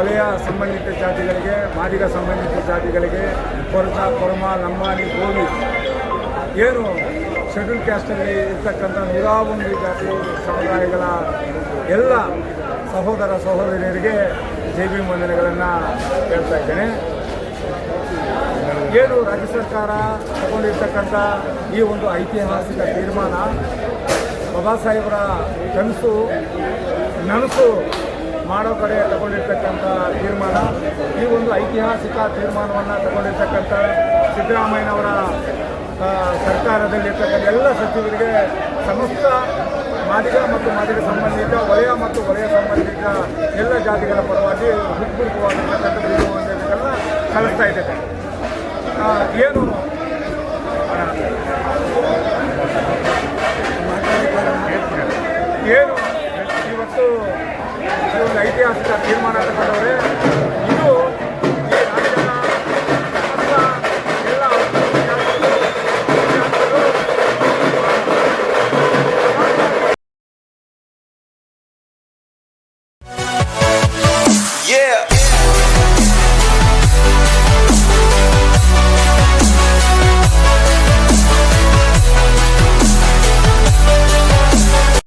ವಲಯ ಸಂಬಂಧಿತ ಜಾತಿಗಳಿಗೆ, ಮಾದಿಗ ಸಂಬಂಧಿತ ಜಾತಿಗಳಿಗೆ, ಕೊರಚ, ಕೊರಮ, ಲಂಬಾಣಿ, ಗೋವಿ ಏನು ಶೆಡ್ಯೂಲ್ ಕ್ಯಾಸ್ಟಲ್ಲಿ ಇರ್ತಕ್ಕಂಥ 101 ಜಾತಿ ಸಮುದಾಯಗಳ ಎಲ್ಲ ಸಹೋದರ ಸಹೋದರಿಯರಿಗೆ ಜೈ ಭೀಮ್ ವಂದನೆಗಳನ್ನು ಹೇಳ್ತಾ ಇದ್ದೇನೆ. ಏನು ರಾಜ್ಯ ಸರ್ಕಾರ ತಗೊಂಡಿರ್ತಕ್ಕಂಥ ಈ ಒಂದು ಐತಿಹಾಸಿಕ ತೀರ್ಮಾನ ಬಾಬಾ ಸಾಹೇಬರ ನನಸು ಮಾಡೋ ಕಡೆ ತಗೊಂಡಿರ್ತಕ್ಕಂಥ ತೀರ್ಮಾನ, ಈ ಒಂದು ಐತಿಹಾಸಿಕ ತೀರ್ಮಾನವನ್ನು ತಗೊಂಡಿರ್ತಕ್ಕಂಥ ಸಿದ್ದರಾಮಯ್ಯನವರ ಸರ್ಕಾರದಲ್ಲಿರ್ತಕ್ಕಂಥ ಎಲ್ಲ ಸಚಿವರಿಗೆ ಸಮಸ್ತ ಮಾದಿಗ ಮತ್ತು ಮಾದಿಗ ಸಂಬಂಧಿತ ವಲಯ ಮತ್ತು ವಲಯ ಸಂಬಂಧಿತ ಎಲ್ಲ ಜಾತಿಗಳ ಪರವಾಗಿ ಹೃತ್ಪೂರ್ವಕವಾಗಿರ್ತಕ್ಕಂಥ ವಂದನೆಗಳನ್ನ ಸಲ್ಲಿಸ್ತಾ ಇದ್ದೇನೆ. ಏನು ಇವತ್ತು ಈ ಒಂದು ಐತಿಹಾಸಿಕ ತೀರ್ಮಾನ ತಗೊಂಡವ್ರೆ, ಇದು